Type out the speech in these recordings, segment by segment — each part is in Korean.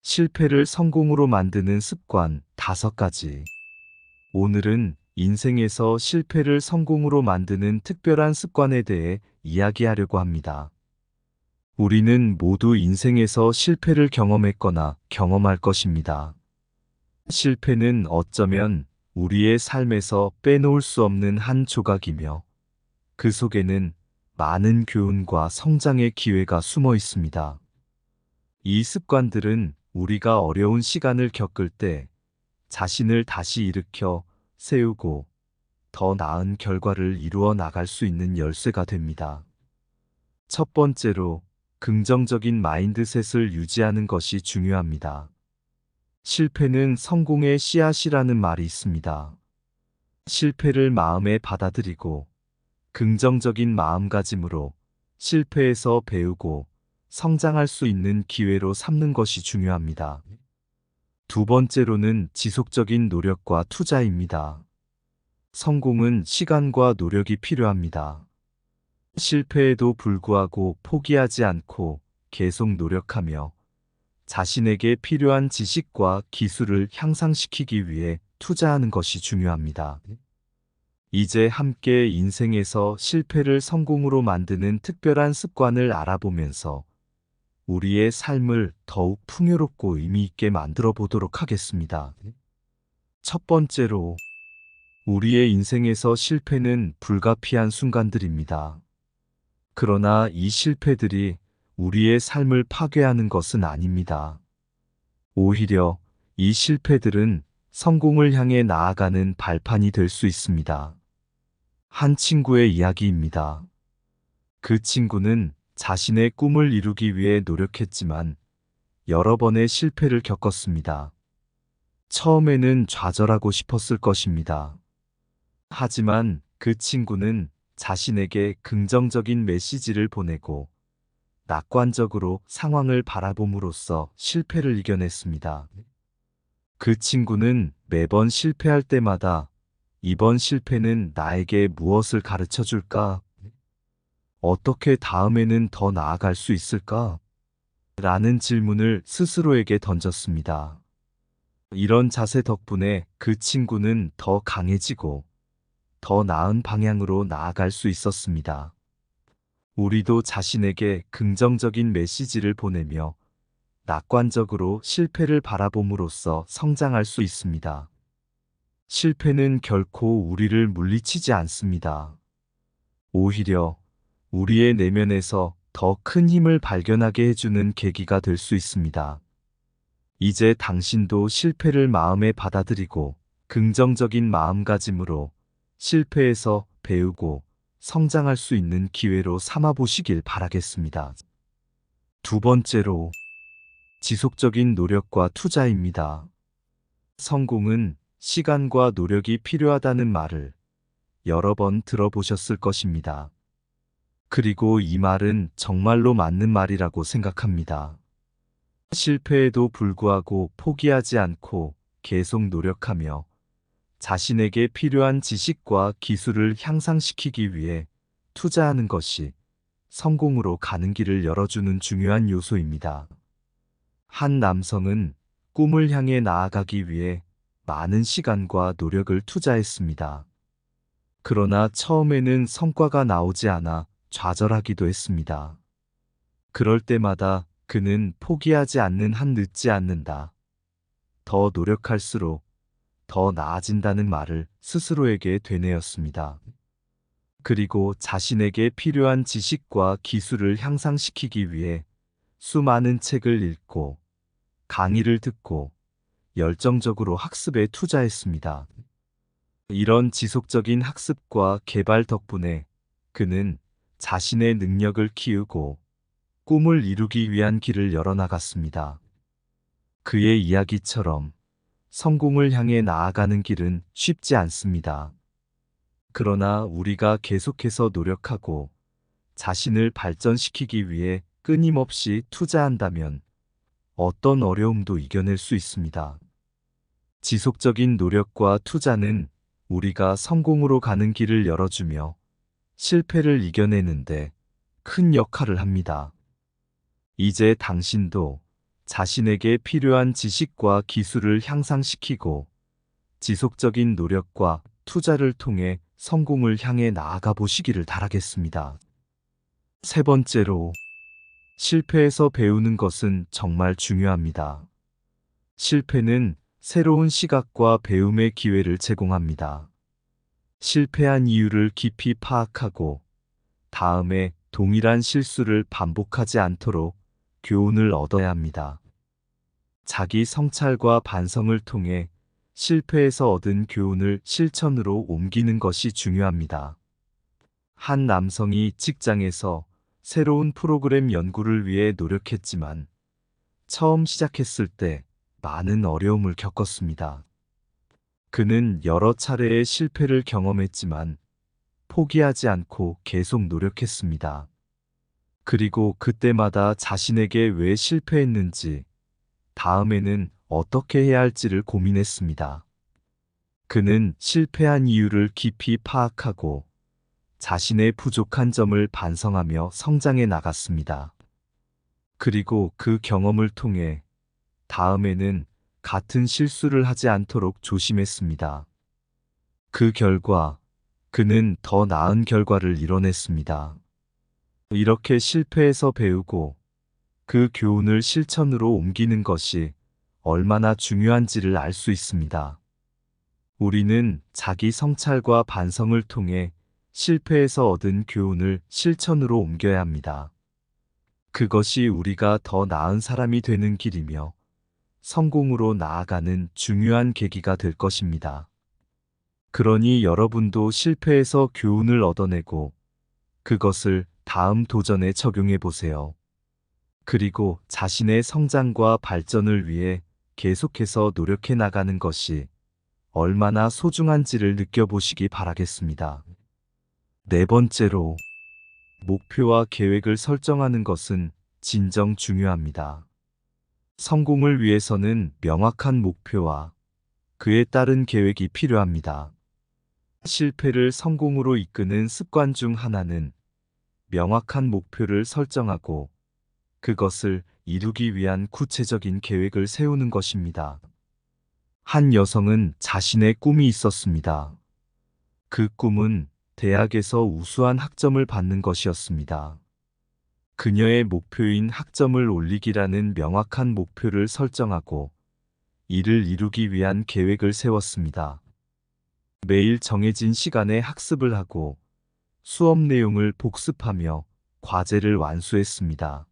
실패를 성공으로 만드는 습관 5가지. 오늘은 인생에서 실패를 성공으로 만드는 특별한 습관에 대해 이야기하려고 합니다. 우리는 모두 인생에서 실패를 경험했거나 경험할 것입니다. 실패는 어쩌면 우리의 삶에서 빼놓을 수 없는 한 조각이며 그 속에는 많은 교훈과 성장의 기회가 숨어 있습니다. 이 습관들은 우리가 어려운 시간을 겪을 때 자신을 다시 일으켜 세우고 더 나은 결과를 이루어 나갈 수 있는 열쇠가 됩니다. 첫 번째로, 긍정적인 마인드셋을 유지하는 것이 중요합니다. 실패는 성공의 씨앗이라는 말이 있습니다. 실패를 마음에 받아들이고 긍정적인 마음가짐으로 실패에서 배우고 성장할 수 있는 기회로 삼는 것이 중요합니다. 두 번째로는 지속적인 노력과 투자입니다. 성공은 시간과 노력이 필요합니다. 실패에도 불구하고 포기하지 않고 계속 노력하며 자신에게 필요한 지식과 기술을 향상시키기 위해 투자하는 것이 중요합니다. 이제 함께 인생에서 실패를 성공으로 만드는 특별한 습관을 알아보면서 우리의 삶을 더욱 풍요롭고 의미 있게 만들어 보도록 하겠습니다. 첫 번째로, 우리의 인생에서 실패는 불가피한 순간들입니다. 그러나 이 실패들이 우리의 삶을 파괴하는 것은 아닙니다. 오히려 이 실패들은 성공을 향해 나아가는 발판이 될 수 있습니다. 한 친구의 이야기입니다. 그 친구는 자신의 꿈을 이루기 위해 노력했지만 여러 번의 실패를 겪었습니다. 처음에는 좌절하고 싶었을 것입니다. 하지만 그 친구는 자신에게 긍정적인 메시지를 보내고 낙관적으로 상황을 바라봄으로써 실패를 이겨냈습니다. 그 친구는 매번 실패할 때마다 이번 실패는 나에게 무엇을 가르쳐 줄까? 어떻게 다음에는 더 나아갈 수 있을까? 라는 질문을 스스로에게 던졌습니다. 이런 자세 덕분에 그 친구는 더 강해지고 더 나은 방향으로 나아갈 수 있었습니다. 우리도 자신에게 긍정적인 메시지를 보내며 낙관적으로 실패를 바라봄으로써 성장할 수 있습니다. 실패는 결코 우리를 물리치지 않습니다. 오히려 우리의 내면에서 더 큰 힘을 발견하게 해주는 계기가 될 수 있습니다. 이제 당신도 실패를 마음에 받아들이고 긍정적인 마음가짐으로 실패에서 배우고 성장할 수 있는 기회로 삼아보시길 바라겠습니다. 두 번째로, 지속적인 노력과 투자입니다. 성공은 시간과 노력이 필요하다는 말을 여러 번 들어보셨을 것입니다. 그리고 이 말은 정말로 맞는 말이라고 생각합니다. 실패에도 불구하고 포기하지 않고 계속 노력하며 자신에게 필요한 지식과 기술을 향상시키기 위해 투자하는 것이 성공으로 가는 길을 열어주는 중요한 요소입니다. 한 남성은 꿈을 향해 나아가기 위해 많은 시간과 노력을 투자했습니다. 그러나 처음에는 성과가 나오지 않아 좌절하기도 했습니다. 그럴 때마다 그는 포기하지 않는 한 늦지 않는다. 더 노력할수록 더 나아진다는 말을 스스로에게 되뇌었습니다. 그리고 자신에게 필요한 지식과 기술을 향상시키기 위해 수많은 책을 읽고 강의를 듣고 열정적으로 학습에 투자했습니다. 이런 지속적인 학습과 개발 덕분에 그는 자신의 능력을 키우고 꿈을 이루기 위한 길을 열어나갔습니다. 그의 이야기처럼 성공을 향해 나아가는 길은 쉽지 않습니다. 그러나 우리가 계속해서 노력하고 자신을 발전시키기 위해 끊임없이 투자한다면 어떤 어려움도 이겨낼 수 있습니다. 지속적인 노력과 투자는 우리가 성공으로 가는 길을 열어주며 실패를 이겨내는데 큰 역할을 합니다. 이제 당신도 자신에게 필요한 지식과 기술을 향상시키고 지속적인 노력과 투자를 통해 성공을 향해 나아가 보시기를 바라겠습니다. 세 번째로, 실패에서 배우는 것은 정말 중요합니다. 실패는 새로운 시각과 배움의 기회를 제공합니다. 실패한 이유를 깊이 파악하고 다음에 동일한 실수를 반복하지 않도록 교훈을 얻어야 합니다. 자기 성찰과 반성을 통해 실패에서 얻은 교훈을 실천으로 옮기는 것이 중요합니다. 한 남성이 직장에서 새로운 프로그램 연구를 위해 노력했지만 처음 시작했을 때 많은 어려움을 겪었습니다. 그는 여러 차례의 실패를 경험했지만 포기하지 않고 계속 노력했습니다. 그리고 그때마다 자신에게 왜 실패했는지, 다음에는 어떻게 해야 할지를 고민했습니다. 그는 실패한 이유를 깊이 파악하고 자신의 부족한 점을 반성하며 성장해 나갔습니다. 그리고 그 경험을 통해 다음에는 같은 실수를 하지 않도록 조심했습니다. 그 결과 그는 더 나은 결과를 이뤄냈습니다. 이렇게 실패에서 배우고 그 교훈을 실천으로 옮기는 것이 얼마나 중요한지를 알 수 있습니다. 우리는 자기 성찰과 반성을 통해 실패에서 얻은 교훈을 실천으로 옮겨야 합니다. 그것이 우리가 더 나은 사람이 되는 길이며 성공으로 나아가는 중요한 계기가 될 것입니다. 그러니 여러분도 실패에서 교훈을 얻어내고 그것을 다음 도전에 적용해 보세요. 그리고 자신의 성장과 발전을 위해 계속해서 노력해 나가는 것이 얼마나 소중한지를 느껴보시기 바라겠습니다. 네 번째로, 목표와 계획을 설정하는 것은 진정 중요합니다. 성공을 위해서는 명확한 목표와 그에 따른 계획이 필요합니다. 실패를 성공으로 이끄는 습관 중 하나는 명확한 목표를 설정하고 그것을 이루기 위한 구체적인 계획을 세우는 것입니다. 한 여성은 자신의 꿈이 있었습니다. 그 꿈은 대학에서 우수한 학점을 받는 것이었습니다. 그녀의 목표인 학점을 올리기라는 명확한 목표를 설정하고 이를 이루기 위한 계획을 세웠습니다. 매일 정해진 시간에 학습을 하고 수업 내용을 복습하며 과제를 완수했습니다.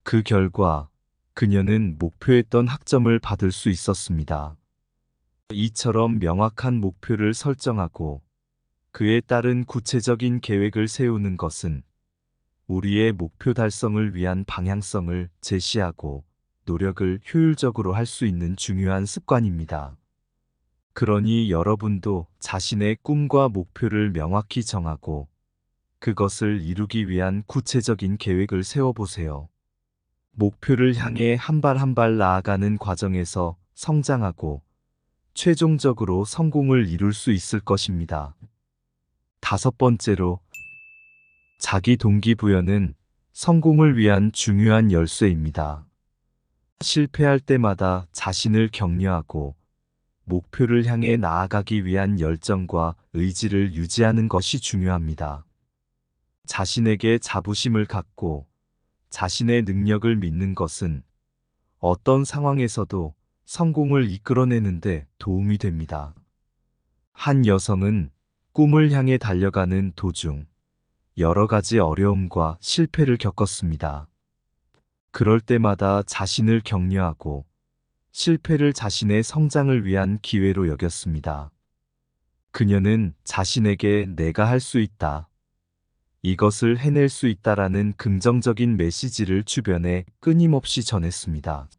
그 결과 그녀는 목표했던 학점을 받을 수 있었습니다. 이처럼 명확한 목표를 설정하고 그에 따른 구체적인 계획을 세우는 것은 우리의 목표 달성을 위한 방향성을 제시하고 노력을 효율적으로 할 수 있는 중요한 습관입니다. 그러니 여러분도 자신의 꿈과 목표를 명확히 정하고 그것을 이루기 위한 구체적인 계획을 세워보세요. 목표를 향해 한 발 한 발 나아가는 과정에서 성장하고 최종적으로 성공을 이룰 수 있을 것입니다. 다섯 번째로, 자기 동기부여는 성공을 위한 중요한 열쇠입니다. 실패할 때마다 자신을 격려하고 목표를 향해 나아가기 위한 열정과 의지를 유지하는 것이 중요합니다. 자신에게 자부심을 갖고 자신의 능력을 믿는 것은 어떤 상황에서도 성공을 이끌어내는데 도움이 됩니다. 한 여성은 꿈을 향해 달려가는 도중 여러 가지 어려움과 실패를 겪었습니다. 그럴 때마다 자신을 격려하고 실패를 자신의 성장을 위한 기회로 여겼습니다. 그녀는 자신에게 내가 할 수 있다, 이것을 해낼 수 있다라는 긍정적인 메시지를 주변에 끊임없이 전했습니다.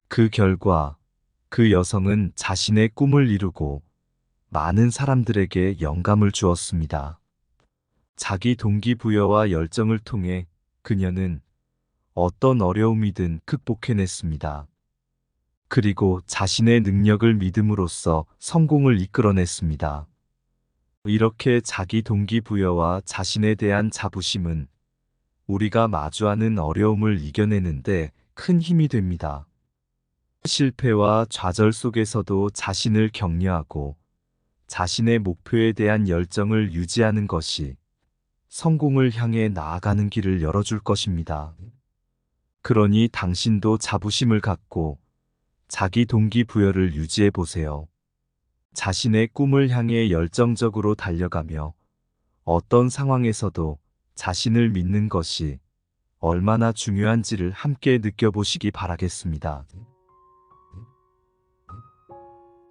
그 결과 그 여성은 자신의 꿈을 이루고 많은 사람들에게 영감을 주었습니다. 자기 동기부여와 열정을 통해 그녀는 어떤 어려움이든 극복해냈습니다. 그리고 자신의 능력을 믿음으로써 성공을 이끌어냈습니다. 이렇게 자기 동기부여와 자신에 대한 자부심은 우리가 마주하는 어려움을 이겨내는데 큰 힘이 됩니다. 실패와 좌절 속에서도 자신을 격려하고 자신의 목표에 대한 열정을 유지하는 것이 성공을 향해 나아가는 길을 열어줄 것입니다. 그러니 당신도 자부심을 갖고 자기 동기부여를 유지해 보세요. 자신의 꿈을 향해 열정적으로 달려가며 어떤 상황에서도 자신을 믿는 것이 얼마나 중요한지를 함께 느껴보시기 바라겠습니다.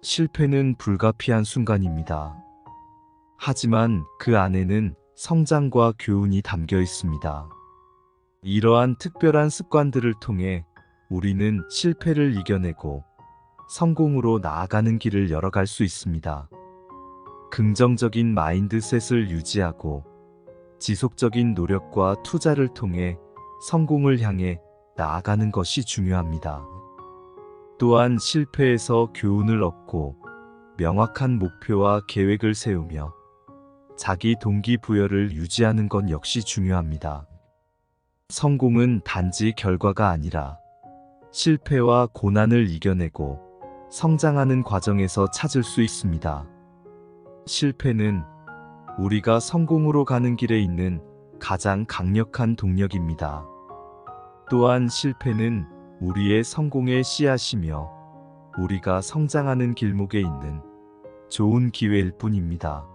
실패는 불가피한 순간입니다. 하지만 그 안에는 성장과 교훈이 담겨 있습니다. 이러한 특별한 습관들을 통해 우리는 실패를 이겨내고 성공으로 나아가는 길을 열어갈 수 있습니다. 긍정적인 마인드셋을 유지하고 지속적인 노력과 투자를 통해 성공을 향해 나아가는 것이 중요합니다. 또한 실패에서 교훈을 얻고 명확한 목표와 계획을 세우며 자기 동기부여를 유지하는 것 역시 중요합니다. 성공은 단지 결과가 아니라 실패와 고난을 이겨내고 성장하는 과정에서 찾을 수 있습니다. 실패는 우리가 성공으로 가는 길에 있는 가장 강력한 동력입니다. 또한 실패는 우리의 성공의 씨앗이며 우리가 성장하는 길목에 있는 좋은 기회일 뿐입니다.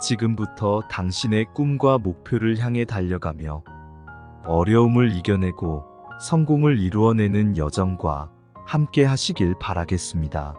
지금부터 당신의 꿈과 목표를 향해 달려가며 어려움을 이겨내고 성공을 이루어내는 여정과 함께 하시길 바라겠습니다.